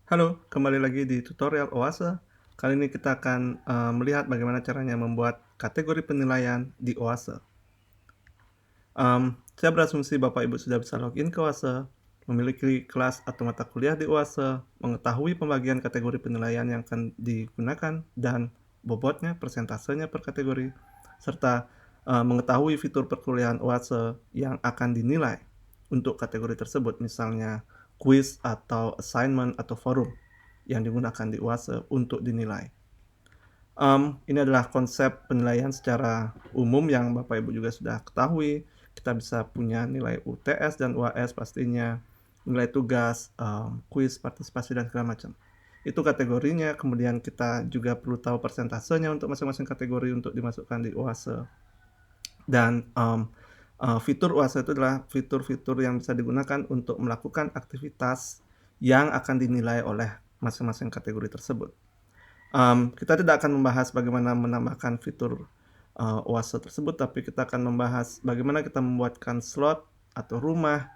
Halo, kembali lagi di tutorial Oase. Kali ini kita akan melihat bagaimana caranya membuat kategori penilaian di Oase. Saya berasumsi Bapak Ibu sudah bisa login ke Oase, memiliki kelas atau mata kuliah di Oase, mengetahui pembagian kategori penilaian yang akan digunakan dan bobotnya, persentasenya per kategori, serta mengetahui fitur perkuliahan Oase yang akan dinilai untuk kategori tersebut, misalnya quiz atau assignment atau forum yang digunakan di Oase untuk dinilai. Ini adalah konsep penilaian secara umum yang Bapak Ibu juga sudah ketahui. Kita bisa punya nilai UTS dan UAS pastinya, nilai tugas, kuis, partisipasi, dan segala macam. Itu kategorinya, kemudian kita juga perlu tahu persentasenya untuk masing-masing kategori untuk dimasukkan di Oase. Dan fitur Oase itu adalah fitur-fitur yang bisa digunakan untuk melakukan aktivitas yang akan dinilai oleh masing-masing kategori tersebut. Kita tidak akan membahas bagaimana menambahkan fitur Oase tersebut, tapi kita akan membahas bagaimana kita membuatkan slot atau rumah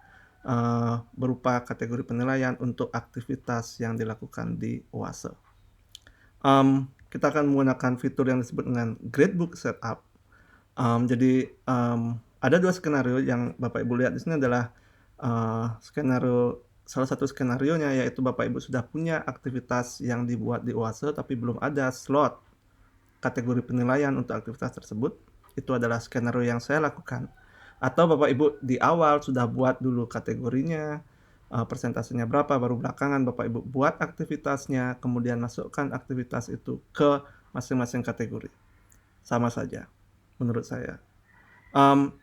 berupa kategori penilaian untuk aktivitas yang dilakukan di Oase. Kita akan menggunakan fitur yang disebut dengan Gradebook Setup. Jadi ada dua skenario yang Bapak Ibu lihat di sini adalah salah satu skenarionya yaitu Bapak Ibu sudah punya aktivitas yang dibuat di Oase tapi belum ada slot kategori penilaian untuk aktivitas tersebut. Itu adalah skenario yang saya lakukan. Atau Bapak Ibu di awal sudah buat dulu kategorinya, persentasenya berapa, baru belakangan Bapak Ibu buat aktivitasnya, kemudian masukkan aktivitas itu ke masing-masing kategori. Sama saja, menurut saya.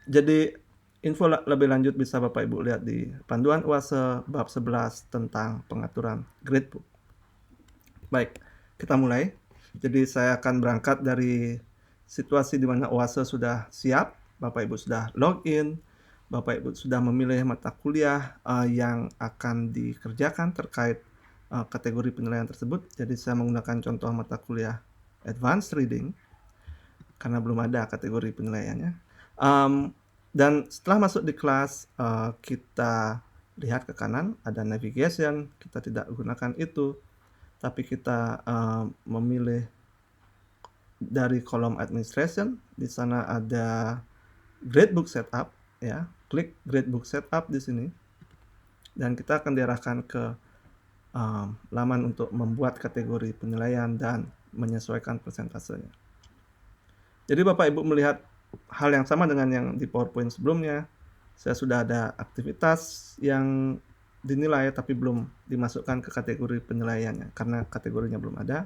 Jadi info lebih lanjut bisa Bapak Ibu lihat di panduan Oase bab 11 tentang pengaturan gradebook. Baik, kita mulai. Jadi saya akan berangkat dari situasi di mana Oase sudah siap, Bapak Ibu sudah login, Bapak Ibu sudah memilih mata kuliah yang akan dikerjakan terkait kategori penilaian tersebut. Jadi saya menggunakan contoh mata kuliah Advanced Reading karena belum ada kategori penilaiannya. Dan setelah masuk di kelas, kita lihat ke kanan ada navigation, kita tidak gunakan itu, tapi kita memilih dari kolom administration. Di sana ada gradebook setup, ya. Klik gradebook setup di sini, dan kita akan diarahkan ke laman untuk membuat kategori penilaian dan menyesuaikan persentasenya. Jadi Bapak Ibu melihat hal yang sama dengan yang di PowerPoint sebelumnya. Saya sudah ada aktivitas yang dinilai tapi belum dimasukkan ke kategori penilaiannya karena kategorinya belum ada.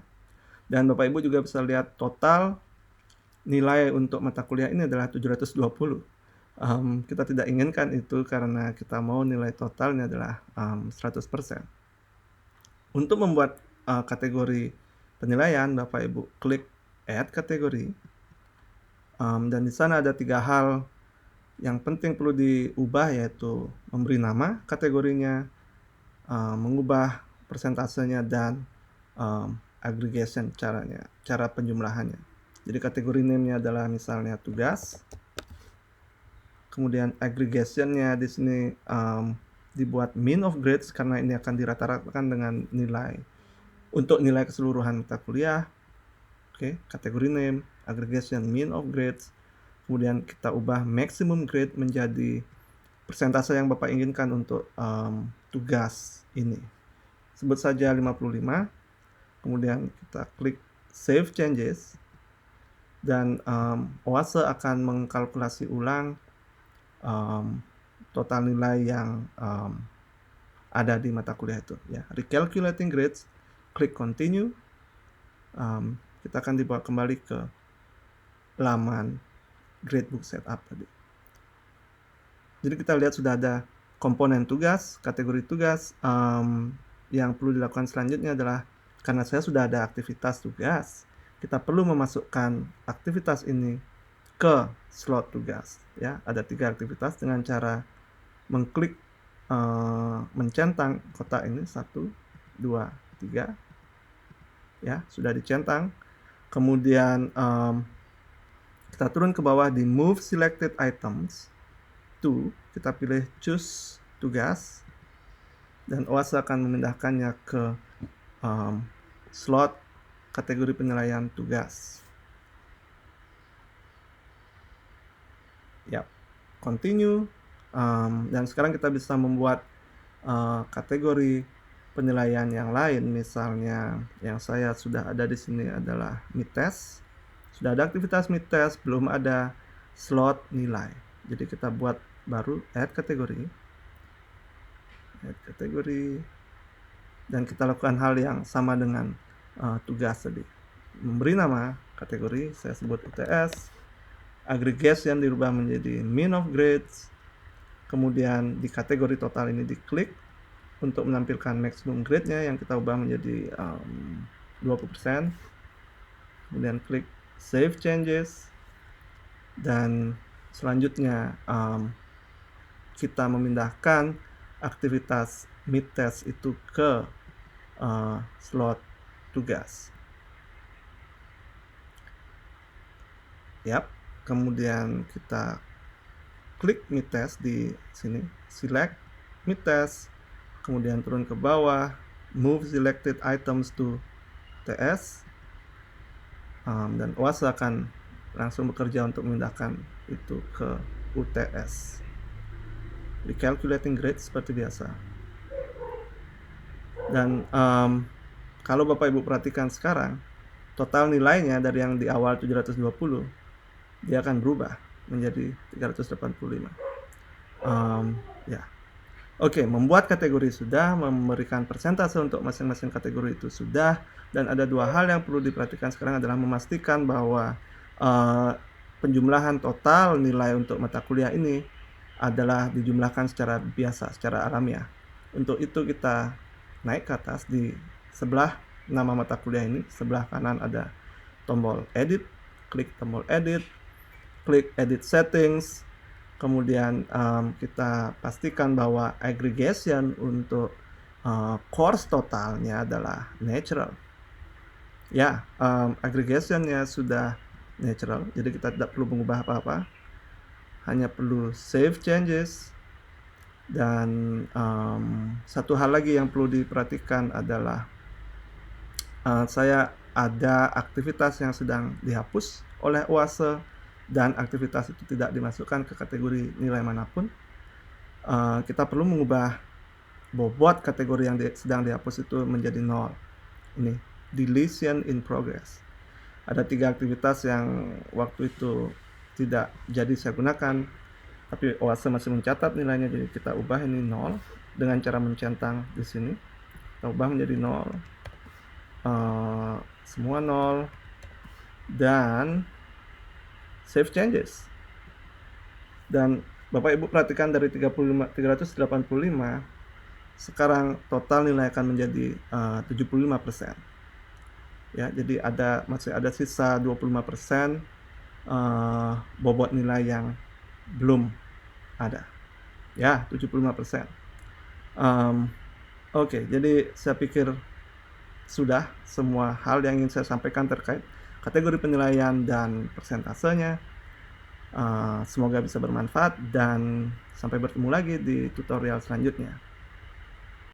Dan Bapak Ibu juga bisa lihat total nilai untuk mata kuliah ini adalah 720. Kita tidak inginkan itu karena kita mau nilai totalnya adalah 100%. Untuk membuat kategori penilaian, Bapak Ibu klik add kategori. Dan di sana ada 3 hal yang penting perlu diubah, yaitu memberi nama kategorinya, mengubah persentasenya, dan aggregation cara penjumlahannya. Jadi kategori name-nya adalah misalnya tugas. Kemudian aggregation-nya di sini dibuat mean of grades karena ini akan dirata-ratakan dengan nilai untuk nilai keseluruhan mata kuliah. Oke, kategori name, aggregation, mean of grades. Kemudian kita ubah maximum grade menjadi persentase yang Bapak inginkan untuk tugas ini. Sebut saja 55. Kemudian kita klik save changes. Dan Oase akan mengkalkulasi ulang total nilai yang ada di mata kuliah itu, ya. Recalculating grades, klik continue. Kita akan dibawa kembali ke laman gradebook setup tadi. Jadi kita lihat sudah ada komponen tugas, kategori tugas. Yang perlu dilakukan selanjutnya adalah karena saya sudah ada aktivitas tugas, kita perlu memasukkan aktivitas ini ke slot tugas, ya. Ada 3 aktivitas dengan cara mengklik mencentang kotak ini 1, 2, 3, ya, sudah dicentang. Kemudian kita turun ke bawah di move selected items to, kita pilih choose tugas, dan Oase akan memindahkannya ke slot kategori penilaian tugas. Yap, continue. Dan sekarang kita bisa membuat kategori penilaian yang lain. Misalnya yang saya sudah ada di sini adalah mid test. Sudah ada aktivitas mid test, belum ada slot nilai. Jadi kita buat baru add kategori. Dan kita lakukan hal yang sama dengan tugas tadi. Memberi nama kategori, saya sebut UTS. Aggregation dirubah menjadi mean of grades. Kemudian di kategori total ini diklik untuk menampilkan maximum grade-nya yang kita ubah menjadi 20%. Kemudian klik save changes. Dan selanjutnya kita memindahkan aktivitas mid test itu ke slot tugas. Yap, kemudian kita klik mid test di sini, select mid test, kemudian turun ke bawah, move selected items to TS, dan OASE akan langsung bekerja untuk memindahkan itu ke UTS. Recalculating grade seperti biasa. Dan kalau Bapak Ibu perhatikan sekarang, total nilainya dari yang di awal 720, dia akan berubah menjadi 385. Ya. Oke, membuat kategori sudah, memberikan persentase untuk masing-masing kategori itu sudah, dan ada dua hal yang perlu diperhatikan sekarang adalah memastikan bahwa penjumlahan total nilai untuk mata kuliah ini adalah dijumlahkan secara biasa, secara alamiah. Untuk itu kita naik ke atas di sebelah nama mata kuliah ini, sebelah kanan ada tombol edit, klik tombol edit, klik edit settings, kemudian kita pastikan bahwa aggregation untuk course totalnya adalah natural. Ya, aggregationnya sudah natural, jadi kita tidak perlu mengubah apa-apa, hanya perlu save changes. Dan satu hal lagi yang perlu diperhatikan adalah saya ada aktivitas yang sedang dihapus oleh OASE dan aktivitas itu tidak dimasukkan ke kategori nilai manapun. Kita perlu mengubah bobot kategori yang sedang dihapus itu menjadi 0. Ini deletion in progress. Ada 3 aktivitas yang waktu itu tidak jadi saya gunakan, tapi OASE masih mencatat nilainya, jadi kita ubah ini 0 dengan cara mencentang di sini. Kita ubah menjadi 0. Semua 0 dan save changes. Dan Bapak Ibu perhatikan dari 385 sekarang total nilai akan menjadi 75%. Ya, jadi masih ada sisa 25% bobot nilai yang belum ada. Ya, 75%. Oke, jadi saya pikir sudah semua hal yang ingin saya sampaikan terkait kategori penilaian dan persentasenya. Semoga bisa bermanfaat dan sampai bertemu lagi di tutorial selanjutnya.